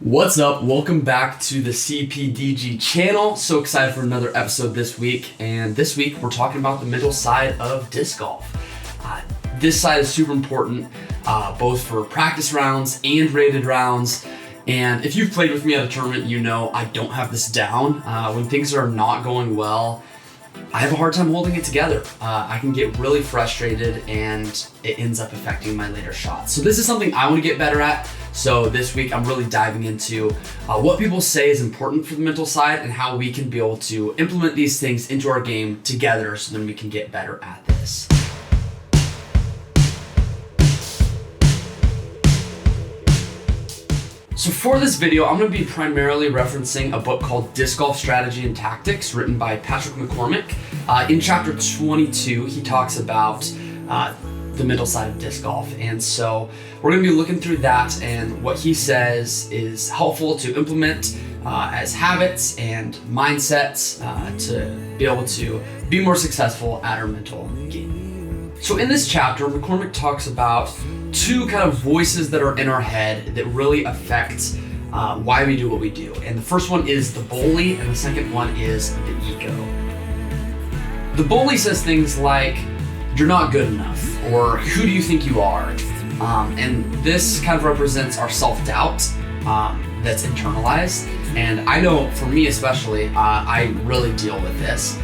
What's up? Welcome back to the PDGA channel. So excited for another episode this week. And this week we're talking about the mental side of disc golf. This side is super important, both for practice rounds and rated rounds. And if you've played with me at a tournament, you know I don't have this down. When things are not going well, I have a hard time holding it together. I can get really frustrated and it ends up affecting my later shots. So this is something I want to get better at. So this week I'm really diving into what people say is important for the mental side and how we can be able to implement these things into our game together so then we can get better at this. So for this video, I'm going to be primarily referencing a book called Disc Golf Strategy and Tactics, written by Patrick McCormick. In chapter 22, he talks about the mental side of disc golf. And so we're going to be looking through that and what he says is helpful to implement as habits and mindsets to be able to be more successful at our mental game. So in this chapter, McCormick talks about two kind of voices that are in our head that really affect why we do what we do. And the first one is the bully, and the second one is the ego. The bully says things like, "You're not good enough," or "Who do you think you are?" And this kind of represents our self-doubt that's internalized. And I know for me especially, I really deal with this.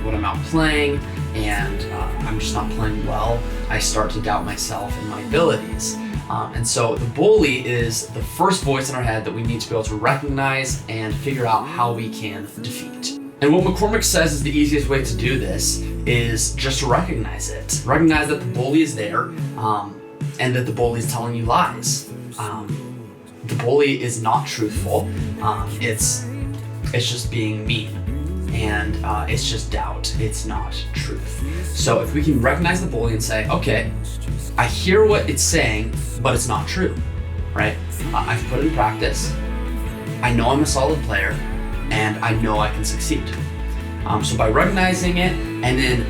When I'm out playing and I'm just not playing well, I start to doubt myself and my abilities. And so the bully is the first voice in our head that we need to be able to recognize and figure out how we can defeat. And what McCormick says is the easiest way to do this is just to recognize it. Recognize that the bully is there and that the bully is telling you lies. The bully is not truthful. It's just being mean. And it's just doubt. It's not truth. So if we can recognize the bully and say, okay, I hear what it's saying, but it's not true, right? I've put in practice. I know I'm a solid player, and I know I can succeed. So by recognizing it and then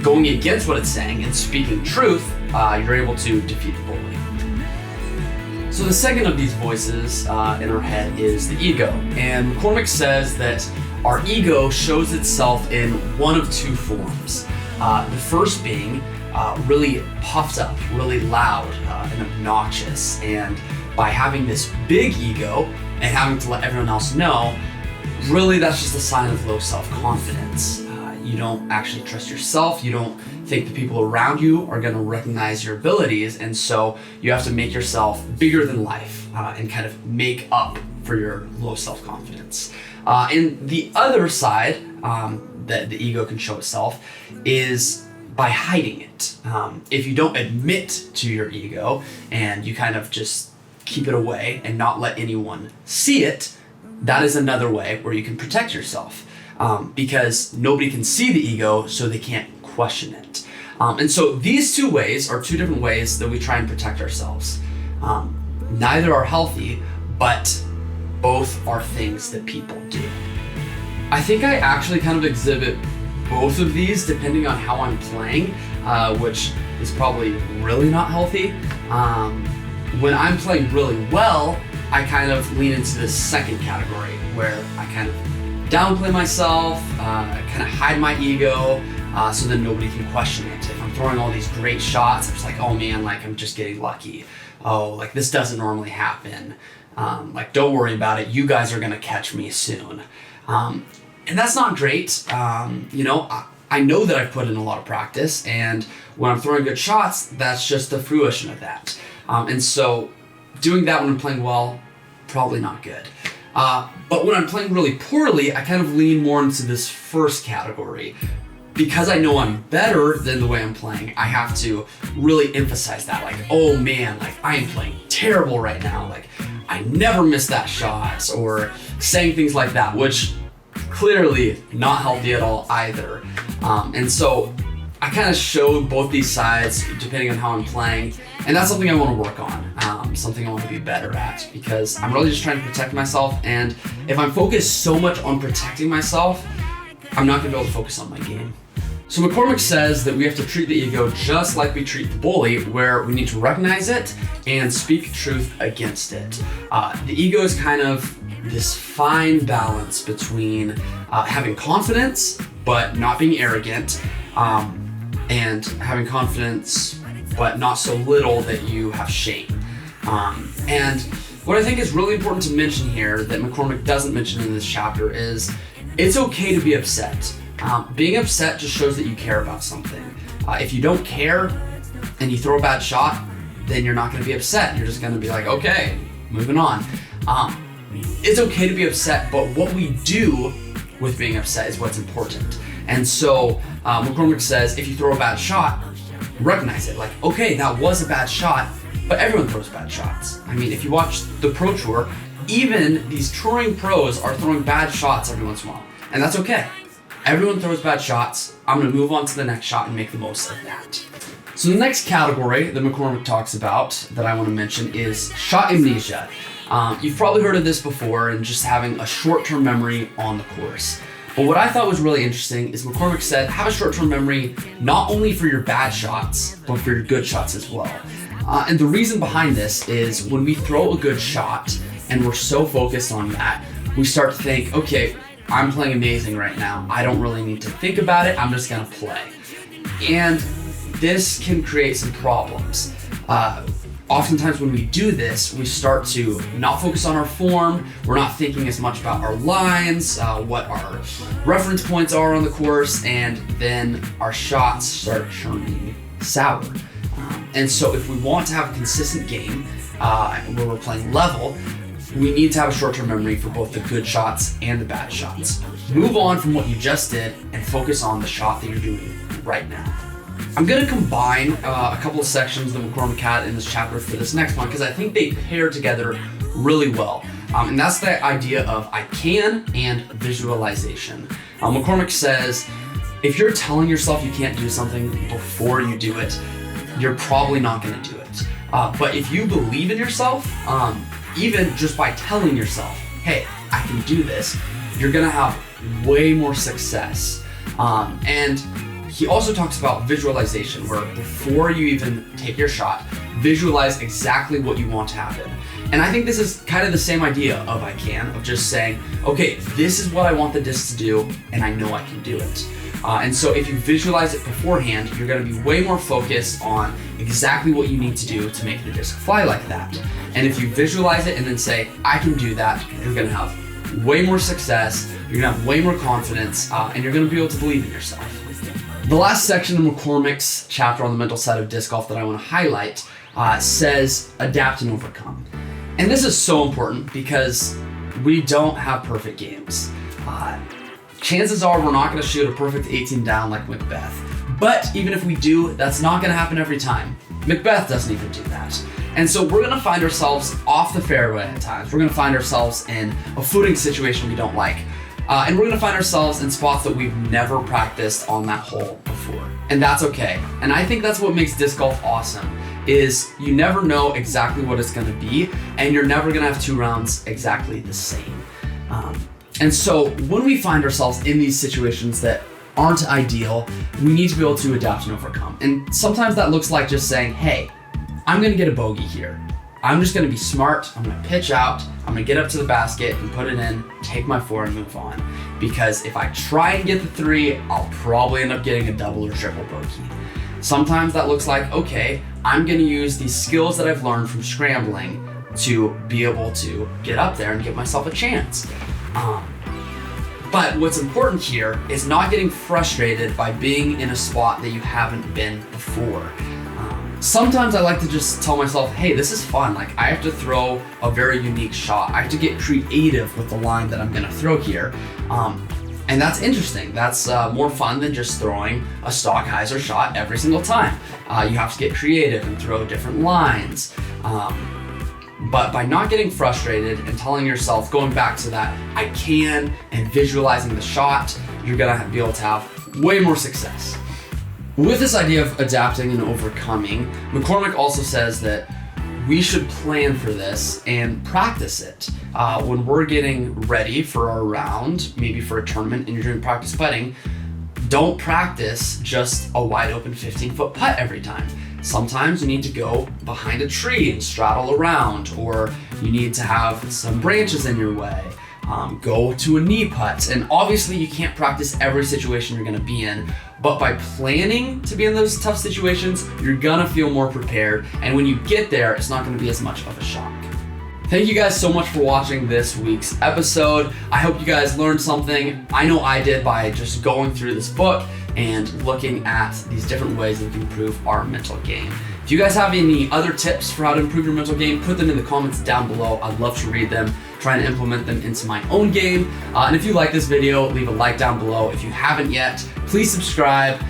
going against what it's saying and speaking truth, you're able to defeat the bully. So the second of these voices in our head is the ego. And McCormick says that our ego shows itself in one of two forms. The first being really puffed up, really loud and obnoxious. And by having this big ego and having to let everyone else know, really that's just a sign of low self-confidence. You don't actually trust yourself. You don't think the people around you are going to recognize your abilities. And so you have to make yourself bigger than life and kind of make up for your low self-confidence. And the other side that the ego can show itself is by hiding it. If you don't admit to your ego and you kind of just keep it away and not let anyone see it, that is another way where you can protect yourself because nobody can see the ego, so they can't question it. And so these two ways are two different ways that we try and protect ourselves. Neither are healthy, but both are things that people do. I think I actually kind of exhibit both of these depending on how I'm playing, which is probably really not healthy. When I'm playing really well, I kind of lean into this second category where I kind of downplay myself, kind of hide my ego, so then nobody can question it. If I'm throwing all these great shots, I'm just like, oh man, like I'm just getting lucky. Oh, like this doesn't normally happen. Like, don't worry about it. You guys are gonna catch me soon. And that's not great. You know, I know that I've put in a lot of practice, and when I'm throwing good shots, that's just the fruition of that. And so doing that when I'm playing well, probably not good. But when I'm playing really poorly, I kind of lean more into this first category. Because I know I'm better than the way I'm playing, I have to really emphasize that. Like, oh man, like I am playing terrible right now. Like, I never miss that shot, or saying things like that, which clearly not healthy at all either. And so I kind of show both these sides depending on how I'm playing, and that's something I want to work on, something I want to be better at, because I'm really just trying to protect myself. And if I'm focused so much on protecting myself, I'm not going to be able to focus on my game. So McCormick says that we have to treat the ego just like we treat the bully, where we need to recognize it and speak truth against it. The ego is kind of this fine balance between having confidence but not being arrogant, and having confidence but not so little that you have shame. And what I think is really important to mention here that McCormick doesn't mention in this chapter is it's okay to be upset. Being upset just shows that you care about something. If you don't care and you throw a bad shot, then you're not going to be upset. You're just going to be like, okay, moving on. It's okay to be upset, but what we do with being upset is what's important. And so McCormick says, if you throw a bad shot, recognize it. Like, okay, that was a bad shot, but everyone throws bad shots. I mean, if you watch the Pro Tour, even these touring pros are throwing bad shots every once in a while, and that's okay. Everyone throws bad shots. I'm gonna move on to the next shot and make the most of that. So the next category that McCormick talks about that I wanna mention is shot amnesia. You've probably heard of this before, and just having a short-term memory on the course. But what I thought was really interesting is McCormick said, have a short-term memory not only for your bad shots, but for your good shots as well. And the reason behind this is when we throw a good shot and we're so focused on that, we start to think, okay, I'm playing amazing right now. I don't really need to think about it. I'm just gonna play. And this can create some problems. Oftentimes when we do this, we start to not focus on our form. We're not thinking as much about our lines, what our reference points are on the course, and then our shots start turning sour. And so if we want to have a consistent game where we're playing level, we need to have a short-term memory for both the good shots and the bad shots. Move on from what you just did and focus on the shot that you're doing right now. I'm going to combine a couple of sections that McCormick had in this chapter for this next one because I think they pair together really well. And that's the idea of I can and visualization. McCormick says, if you're telling yourself you can't do something before you do it, you're probably not going to do it. But if you believe in yourself, even just by telling yourself, hey, I can do this, you're going to have way more success. And he also talks about visualization, where before you even take your shot, visualize exactly what you want to happen. And I think this is kind of the same idea of I can, of just saying, okay, this is what I want the disc to do, and I know I can do it. And so if you visualize it beforehand, you're going to be way more focused on exactly what you need to do to make the disc fly like that. And if you visualize it and then say, I can do that, you're going to have way more success, you're going to have way more confidence, and you're going to be able to believe in yourself. The last section of McCormick's chapter on the mental side of disc golf that I want to highlight says adapt and overcome. And this is so important because we don't have perfect games. Chances are we're not going to shoot a perfect 18 down like Macbeth. But even if we do, that's not going to happen every time. Macbeth doesn't even do that. And so we're going to find ourselves off the fairway at times. We're going to find ourselves in a footing situation we don't like. And we're going to find ourselves in spots that we've never practiced on that hole before. And that's okay. And I think that's what makes disc golf awesome, is you never know exactly what it's going to be, and you're never going to have 2 rounds exactly the same. And so when we find ourselves in these situations that aren't ideal, we need to be able to adapt and overcome. And sometimes that looks like just saying, hey, I'm going to get a bogey here. I'm just going to be smart. I'm going to pitch out. I'm going to get up to the basket and put it in, take my 4 and move on. Because if I try and get the 3, I'll probably end up getting a double or triple bogey. Sometimes that looks like, okay, I'm going to use these skills that I've learned from scrambling to be able to get up there and give myself a chance. But what's important here is not getting frustrated by being in a spot that you haven't been before. Sometimes I like to just tell myself, hey, this is fun. Like, I have to throw a very unique shot. I have to get creative with the line that I'm gonna throw here. And that's interesting. That's more fun than just throwing a stock hyzer shot every single time. You have to get creative and throw different lines. But by not getting frustrated and telling yourself, going back to that I can, and visualizing the shot, you're gonna be able to have way more success. With this idea of adapting and overcoming, McCormick also says that we should plan for this and practice it. When we're getting ready for our round, maybe for a tournament and you're doing practice putting, Don't practice just a wide open 15-foot putt every time. Sometimes you need to go behind a tree and straddle around, or you need to have some branches in your way. Go to a knee putt. And obviously you can't practice every situation you're gonna be in, but by planning to be in those tough situations, you're gonna feel more prepared. And when you get there, it's not gonna be as much of a shock. Thank you guys so much for watching this week's episode. I hope you guys learned something. I know I did by just going through this book and looking at these different ways that we can improve our mental game. If you guys have any other tips for how to improve your mental game, put them in the comments down below. I'd love to read them, try and implement them into my own game. And if you like this video, leave a like down below. If you haven't yet, please subscribe.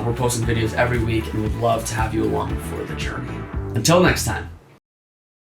We're posting videos every week and we'd love to have you along for the journey. Until next time.